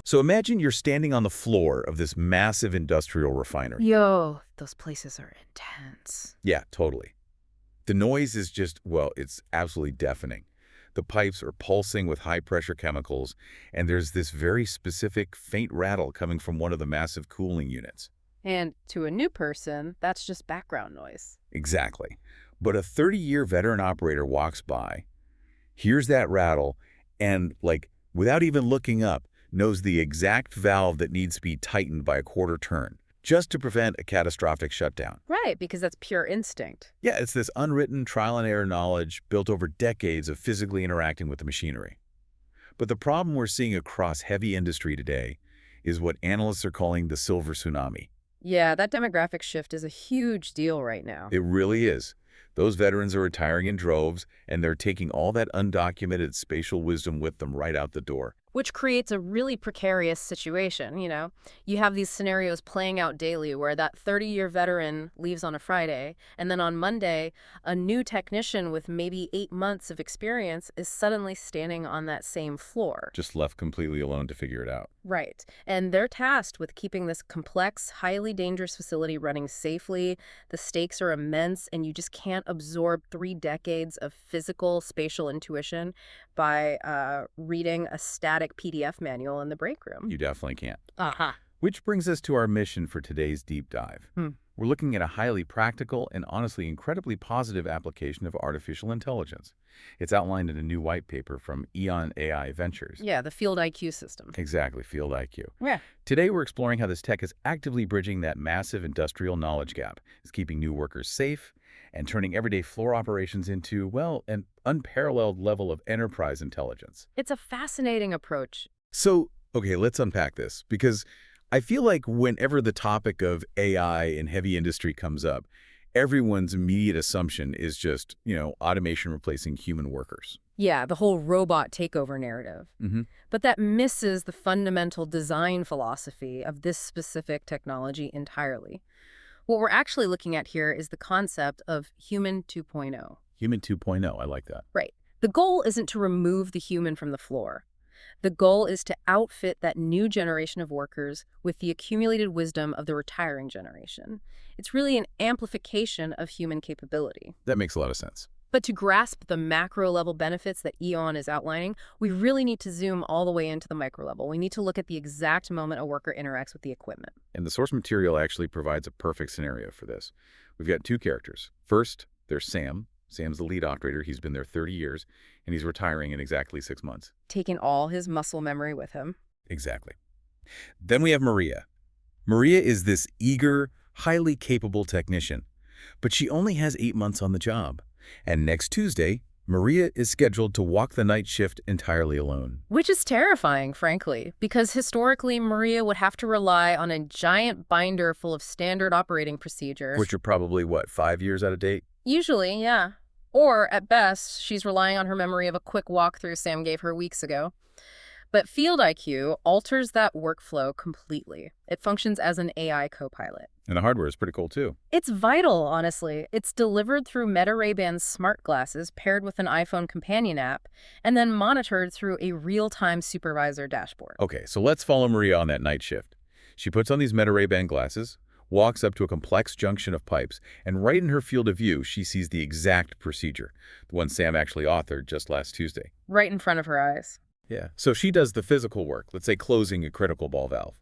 So imagine you're standing on the floor of this massive industrial refinery. Yo, those places are intense. Yeah, totally. The noise is just, well, it's absolutely deafening. The pipes are pulsing with high-pressure chemicals, and there's this very specific faint rattle coming from one of the massive cooling units. And to a new person, that's just background noise. Exactly. But a 30-year veteran operator walks by, hears that rattle, and, like, without even looking up, knows the exact valve that needs to be tightened by a quarter turn, just to prevent a catastrophic shutdown. Right, because that's pure instinct. Yeah, it's this unwritten trial-and-error knowledge built over decades of physically interacting with the machinery. But the problem we're seeing across heavy industry today is what analysts are calling the silver tsunami. Yeah, that demographic shift is a huge deal right now. It really is. Those veterans are retiring in droves, and they're taking all that undocumented spatial wisdom with them right out the door. Which creates a really precarious situation, you know? You have these scenarios playing out daily where that 30-year veteran leaves on a Friday, and then on Monday, a new technician with maybe 8 months of experience is suddenly standing on that same floor. Just left completely alone to figure it out. Right. And they're tasked with keeping this complex, highly dangerous facility running safely. The stakes are immense, and you just can't absorb 3 decades of physical spatial intuition by reading a static PDF manual in the break room. You definitely can't. Uh-huh. Which brings us to our mission for today's deep dive. Hmm. We're looking at a highly practical and honestly incredibly positive application of artificial intelligence. It's outlined in a new white paper from EON AI Ventures. Yeah, the field IQ system. Exactly, Field IQ. Yeah. Today, we're exploring how this tech is actively bridging that massive industrial knowledge gap. It's keeping new workers safe and turning everyday floor operations into, well, an unparalleled level of enterprise intelligence. It's a fascinating approach. So, okay, let's unpack this, because I feel like whenever the topic of AI in heavy industry comes up, everyone's immediate assumption is just, automation replacing human workers. Yeah, the whole robot takeover narrative. Mm-hmm. But that misses the fundamental design philosophy of this specific technology entirely. What we're actually looking at here is the concept of human 2.0. Human 2.0, I like that. Right. The goal isn't to remove the human from the floor. The goal is to outfit that new generation of workers with the accumulated wisdom of the retiring generation. It's really an amplification of human capability. That makes a lot of sense. But to grasp the macro-level benefits that EON is outlining, we really need to zoom all the way into the micro level. We need to look at the exact moment a worker interacts with the equipment. And the source material actually provides a perfect scenario for this. We've got 2 characters. First, there's Sam. Sam's the lead operator. He's been there 30 years, and he's retiring in exactly 6 months. Taking all his muscle memory with him. Exactly. Then we have Maria. Maria is this eager, highly capable technician, but she only has 8 months on the job. And next Tuesday, Maria is scheduled to walk the night shift entirely alone. Which is terrifying, frankly, because historically Maria would have to rely on a giant binder full of standard operating procedures. Which are probably, what, 5 years out of date? Usually, yeah. Or, at best, she's relying on her memory of a quick walkthrough Sam gave her weeks ago. But Field IQ alters that workflow completely. It functions as an AI copilot. And the hardware is pretty cool, too. It's vital, honestly. It's delivered through Meta Ray-Ban's smart glasses paired with an iPhone companion app, and then monitored through a real-time supervisor dashboard. Okay, so let's follow Maria on that night shift. She puts on these Meta Ray-Ban glasses, walks up to a complex junction of pipes, and right in her field of view, she sees the exact procedure, the one Sam actually authored just last Tuesday. Right in front of her eyes. Yeah, so she does the physical work, let's say closing a critical ball valve.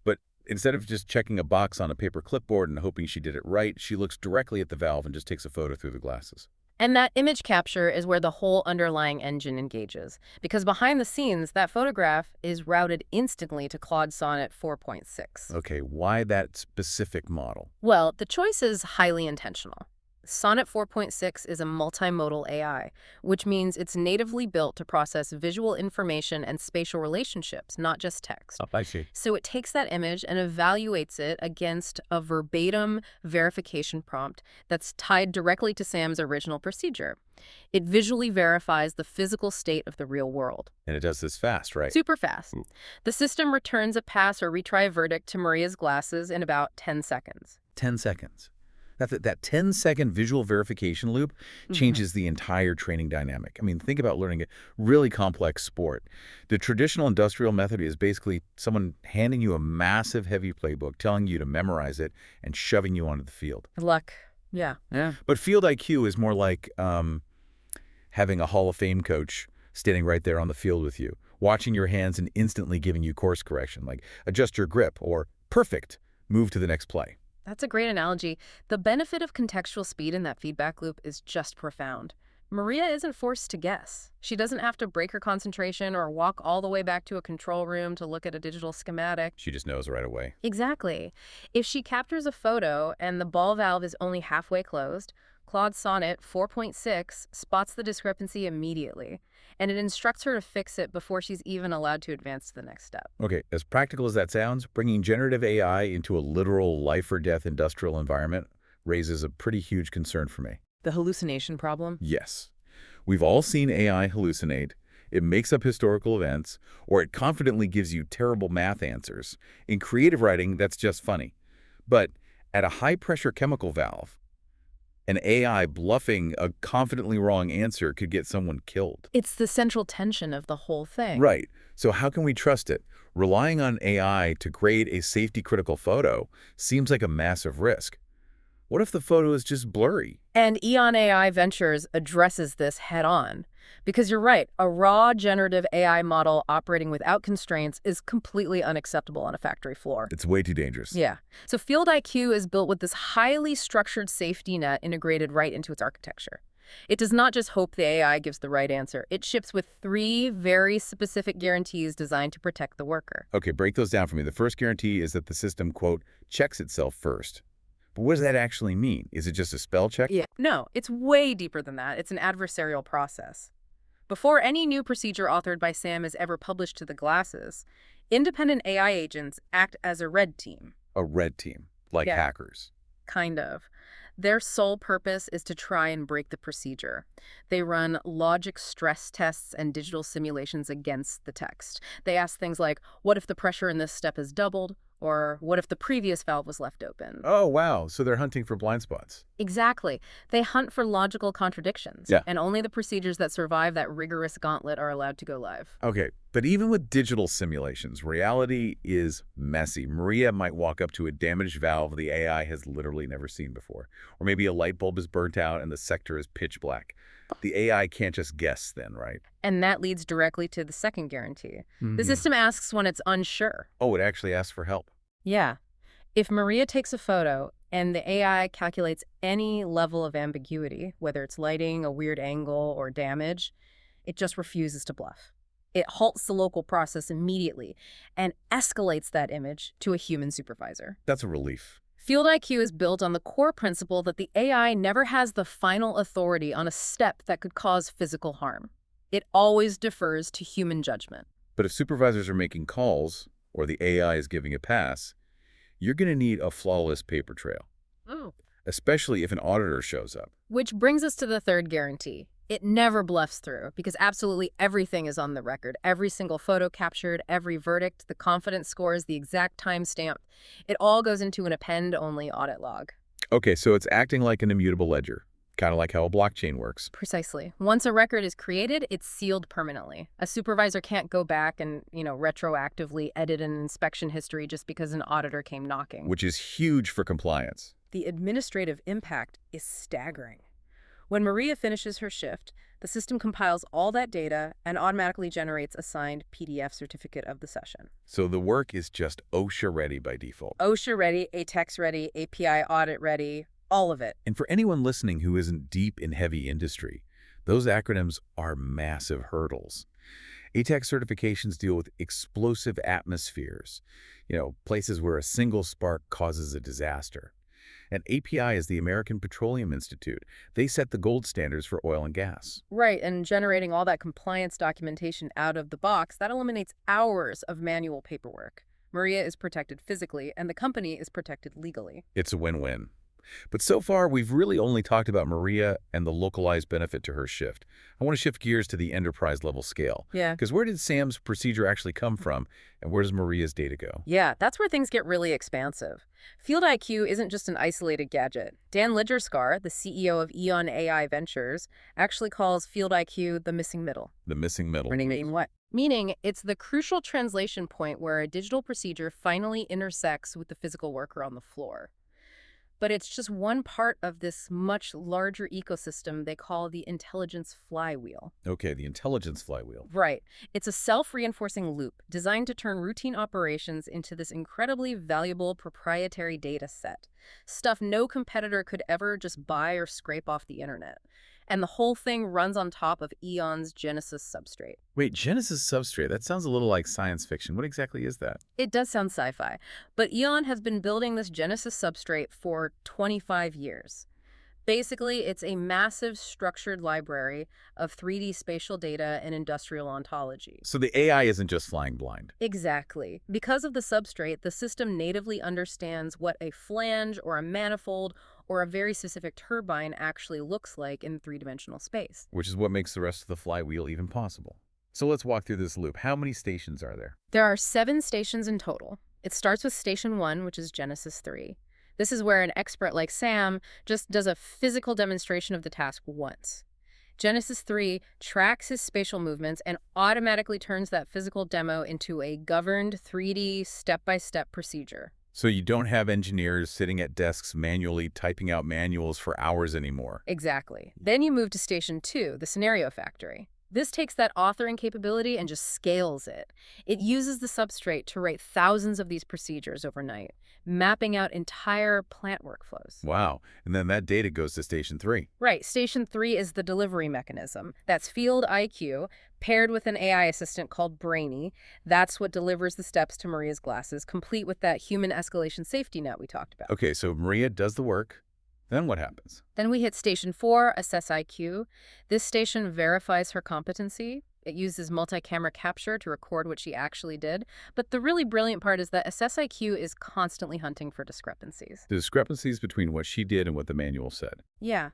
But instead of just checking a box on a paper clipboard and hoping she did it right, she looks directly at the valve and just takes a photo through the glasses. And that image capture is where the whole underlying engine engages. Because behind the scenes, that photograph is routed instantly to Claude Sonnet 4.6. Okay, why that specific model? Well, the choice is highly intentional. Sonnet 4.6 is a multimodal AI, which means it's natively built to process visual information and spatial relationships, not just text. Oh, I see. So it takes that image and evaluates it against a verbatim verification prompt that's tied directly to Sam's original procedure. It visually verifies the physical state of the real world. And it does this fast, right? Super fast. The system returns a pass or retry verdict to Maria's glasses in about 10 seconds. 10 seconds. That 10-second visual verification loop Hmm. changes the entire training dynamic. I mean, think about learning a really complex sport. The traditional industrial method is basically someone handing you a massive, heavy playbook, telling you to memorize it, and shoving you onto the field. Luck. Yeah. Yeah. But field IQ is more like having a Hall of Fame coach standing right there on the field with you, watching your hands and instantly giving you course correction, like adjust your grip or perfect, move to the next play. That's a great analogy. The benefit of contextual speed in that feedback loop is just profound. Maria isn't forced to guess. She doesn't have to break her concentration or walk all the way back to a control room to look at a digital schematic. She just knows right away. Exactly. If she captures a photo and the ball valve is only halfway closed, Claude Sonnet 4.6 spots the discrepancy immediately, and it instructs her to fix it before she's even allowed to advance to the next step. Okay, as practical as that sounds, bringing generative AI into a literal life-or-death industrial environment raises a pretty huge concern for me. The hallucination problem? Yes. We've all seen AI hallucinate. It makes up historical events, or it confidently gives you terrible math answers. In creative writing, that's just funny. But at a high-pressure chemical valve, an AI bluffing a confidently wrong answer could get someone killed. It's the central tension of the whole thing. Right. So how can we trust it? Relying on AI to grade a safety-critical photo seems like a massive risk. What if the photo is just blurry? And EON AI Ventures addresses this head on. Because you're right, a raw generative AI model operating without constraints is completely unacceptable on a factory floor. It's way too dangerous. Yeah. So Field IQ is built with this highly structured safety net integrated right into its architecture. It does not just hope the AI gives the right answer. It ships with 3 very specific guarantees designed to protect the worker. Okay, break those down for me. The first guarantee is that the system, quote, checks itself first. But what does that actually mean? Is it just a spell check? Yeah. No, it's way deeper than that. It's an adversarial process. Before any new procedure authored by Sam is ever published to the glasses, independent AI agents act as a red team. A red team, like Yeah. hackers. Kind of. Their sole purpose is to try and break the procedure. They run logic stress tests and digital simulations against the text. They ask things like, what if the pressure in this step is doubled? Or what if the previous valve was left open? Oh, wow. So they're hunting for blind spots. Exactly. They hunt for logical contradictions. Yeah. And only the procedures that survive that rigorous gauntlet are allowed to go live. Okay, but even with digital simulations, reality is messy. Maria might walk up to a damaged valve the AI has literally never seen before. Or maybe a light bulb is burnt out and the sector is pitch black. The AI can't just guess then, right? And that leads directly to the second guarantee. The Mhm. system asks when it's unsure. Oh, it actually asks for help. Yeah. If Maria takes a photo and the AI calculates any level of ambiguity, whether it's lighting, a weird angle, or damage, it just refuses to bluff. It halts the local process immediately and escalates that image to a human supervisor. That's a relief. Field IQ is built on the core principle that the AI never has the final authority on a step that could cause physical harm. It always defers to human judgment. But if supervisors are making calls, or the AI is giving a pass, you're going to need a flawless paper trail, Oh. especially if an auditor shows up. Which brings us to the third guarantee. It never bluffs through because absolutely everything is on the record. Every single photo captured, every verdict, the confidence scores, the exact timestamp. It all goes into an append-only audit log. Okay, so it's acting like an immutable ledger, kind of like how a blockchain works. Precisely. Once a record is created, it's sealed permanently. A supervisor can't go back and, retroactively edit an inspection history just because an auditor came knocking. Which is huge for compliance. The administrative impact is staggering. When Maria finishes her shift, the system compiles all that data and automatically generates a signed PDF certificate of the session. So the work is just OSHA ready by default. OSHA ready, ATEX ready, API audit ready, all of it. And for anyone listening who isn't deep in heavy industry, those acronyms are massive hurdles. ATEX certifications deal with explosive atmospheres, places where a single spark causes a disaster. And API is the American Petroleum Institute. They set the gold standards for oil and gas. Right, and generating all that compliance documentation out of the box, that eliminates hours of manual paperwork. Maria is protected physically, and the company is protected legally. It's a win-win. But so far, we've really only talked about Maria and the localized benefit to her shift. I want to shift gears to the enterprise level scale. Yeah. Because where did Sam's procedure actually come from, and where does Maria's data go? Yeah, that's where things get really expansive. Field IQ isn't just an isolated gadget. Dan Lidgerskar, the CEO of EON AI Ventures, actually calls Field IQ the missing middle. The missing middle. Meaning what? Meaning it's the crucial translation point where a digital procedure finally intersects with the physical worker on the floor. But it's just one part of this much larger ecosystem they call the intelligence flywheel. Okay, the intelligence flywheel. Right. It's a self-reinforcing loop designed to turn routine operations into this incredibly valuable proprietary data set. Stuff no competitor could ever just buy or scrape off the internet. And the whole thing runs on top of EON's Genesis substrate. Wait, Genesis substrate, that sounds a little like science fiction. What exactly is that? It does sound sci-fi, but EON has been building this Genesis substrate for 25 years. Basically, it's a massive structured library of 3D spatial data and industrial ontologies. So the AI isn't just flying blind. Exactly. Because of the substrate, the system natively understands what a flange or a manifold or a very specific turbine actually looks like in three-dimensional space. Which is what makes the rest of the flywheel even possible. So let's walk through this loop. How many stations are there? There are 7 stations in total. It starts with Station 1, which is Genesis 3. This is where an expert like Sam just does a physical demonstration of the task once. Genesis 3 tracks his spatial movements and automatically turns that physical demo into a governed 3D step-by-step procedure. So you don't have engineers sitting at desks manually typing out manuals for hours anymore. Exactly. Then you move to Station 2, the Scenario Factory. This takes that authoring capability and just scales it. It uses the substrate to write thousands of these procedures overnight, mapping out entire plant workflows. Wow. And then that data goes to Station 3. Right. Station 3 is the delivery mechanism. That's Field IQ, paired with an AI assistant called Brainy. That's what delivers the steps to Maria's glasses, complete with that human escalation safety net we talked about. Okay, so Maria does the work. Then what happens? Then we hit Station 4, Assess IQ. This station verifies her competency. It uses multi-camera capture to record what she actually did. But the really brilliant part is that Assess IQ is constantly hunting for discrepancies. The discrepancies between what she did and what the manual said. Yeah.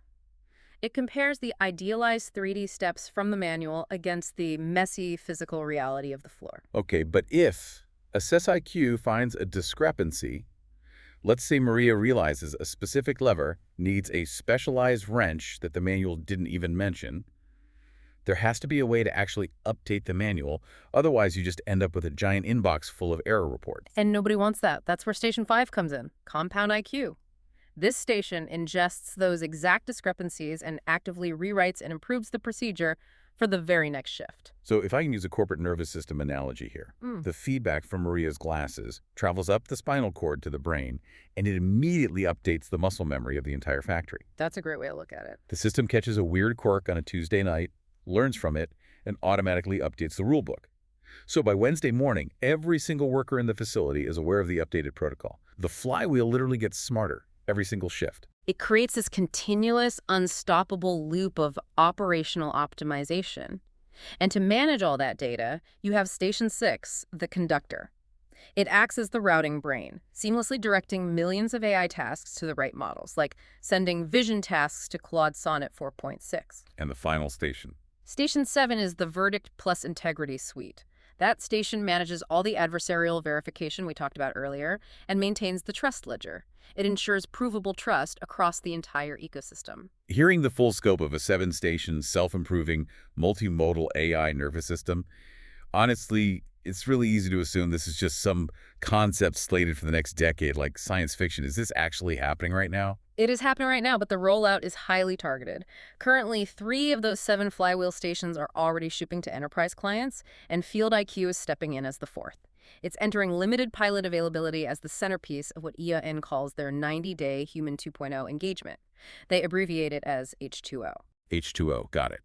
It compares the idealized 3D steps from the manual against the messy physical reality of the floor. Okay, but if Assess IQ finds a discrepancy, let's say Maria realizes a specific lever needs a specialized wrench that the manual didn't even mention, there has to be a way to actually update the manual. Otherwise, you just end up with a giant inbox full of error reports. And nobody wants that. That's where Station 5 comes in, Compound IQ. This station ingests those exact discrepancies and actively rewrites and improves the procedure for the very next shift. So if I can use a corporate nervous system analogy here, the feedback from Maria's glasses travels up the spinal cord to the brain, and it immediately updates the muscle memory of the entire factory. That's a great way to look at it. The system catches a weird quirk on a Tuesday night, learns from it, and automatically updates the rulebook. So by Wednesday morning, every single worker in the facility is aware of the updated protocol. The flywheel literally gets smarter every single shift. It creates this continuous, unstoppable loop of operational optimization. And to manage all that data, you have Station 6, the conductor. It acts as the routing brain, seamlessly directing millions of AI tasks to the right models, like sending vision tasks to Claude Sonnet 4.6. And the final station. Station 7 is the Verdict plus Integrity suite. That station manages all the adversarial verification we talked about earlier and maintains the trust ledger. It ensures provable trust across the entire ecosystem. Hearing the full scope of a 7-station, self-improving, multimodal AI nervous system, honestly, it's really easy to assume this is just some concept slated for the next decade, like science fiction. Is this actually happening right now? It is happening right now, but the rollout is highly targeted. Currently, 3 of those 7 flywheel stations are already shipping to enterprise clients, and Field IQ is stepping in as the 4th. It's entering limited pilot availability as the centerpiece of what EON calls their 90-day Human 2.0 engagement. They abbreviate it as H2O. H2O, got it.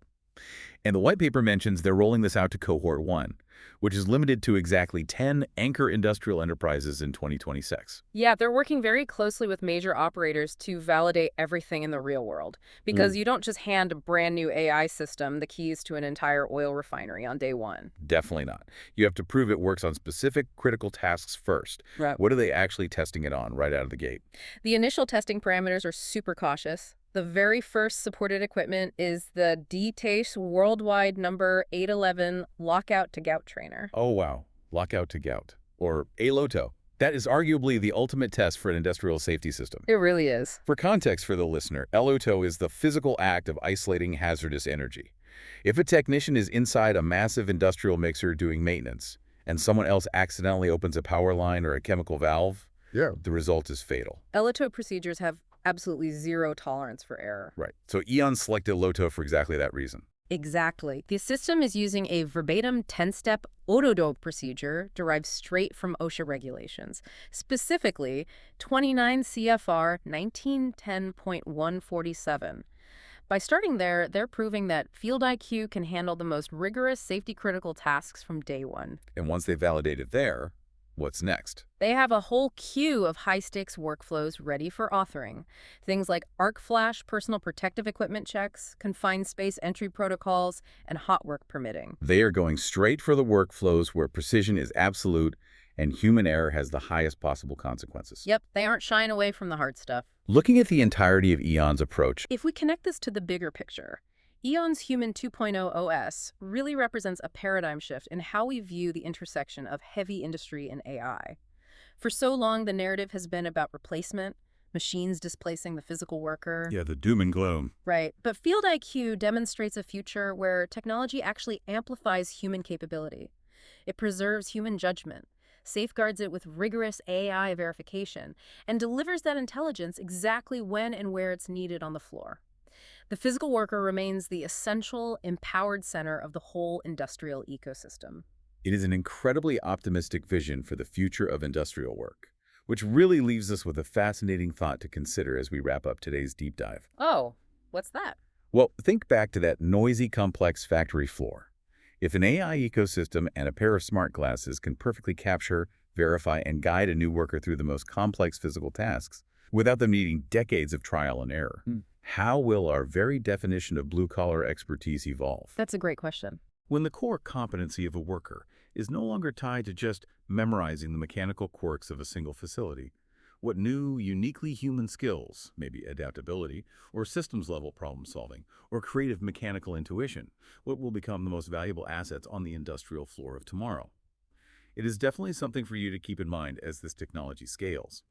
And the white paper mentions they're rolling this out to Cohort 1, which is limited to exactly 10 anchor industrial enterprises in 2026. Yeah, they're working very closely with major operators to validate everything in the real world. Because you don't just hand a brand new AI system the keys to an entire oil refinery on day one. Definitely not. You have to prove it works on specific critical tasks first. Right. What are they actually testing it on right out of the gate? The initial testing parameters are super cautious. The very first supported equipment is the DTACE Worldwide Number 811 Lockout to Gout Trainer. Oh, wow. Lockout to gout. Or ALOTO. That is arguably the ultimate test for an industrial safety system. It really is. For context for the listener, LOTO is the physical act of isolating hazardous energy. If a technician is inside a massive industrial mixer doing maintenance, and someone else accidentally opens a power line or a chemical valve, the result is fatal. LOTO procedures have absolutely zero tolerance for error. Right. So EON selected LOTO for exactly that reason. Exactly. The system is using a verbatim 10-step ODODO procedure derived straight from OSHA regulations, specifically 29 CFR 1910.147. By starting there, they're proving that Field IQ can handle the most rigorous safety-critical tasks from day one. And once they validate it there, what's next? They have a whole queue of high-stakes workflows ready for authoring. Things like arc flash, personal protective equipment checks, confined space entry protocols, and hot work permitting. They are going straight for the workflows where precision is absolute and human error has the highest possible consequences. Yep, they aren't shying away from the hard stuff. Looking at the entirety of EON's approach, If we connect this to the bigger picture, EON's Human 2.0 OS really represents a paradigm shift in how we view the intersection of heavy industry and AI. For so long, the narrative has been about replacement, machines displacing the physical worker. the doom and gloom. Right. But Field IQ demonstrates a future where technology actually amplifies human capability. It preserves human judgment, safeguards it with rigorous AI verification, and delivers that intelligence exactly when and where it's needed on the floor. The physical worker remains the essential, empowered center of the whole industrial ecosystem. It is an incredibly optimistic vision for the future of industrial work, which really leaves us with a fascinating thought to consider as we wrap up today's deep dive. Oh, what's that? Well, think back to that noisy, complex factory floor. If an AI ecosystem and a pair of smart glasses can perfectly capture, verify, and guide a new worker through the most complex physical tasks without them needing decades of trial and error, how will our very definition of blue-collar expertise evolve? That's a great question. When the core competency of a worker is no longer tied to just memorizing the mechanical quirks of a single facility, what new, uniquely human skills, maybe adaptability, or systems-level problem-solving, or creative mechanical intuition, what will become the most valuable assets on the industrial floor of tomorrow? It is definitely something for you to keep in mind as this technology scales.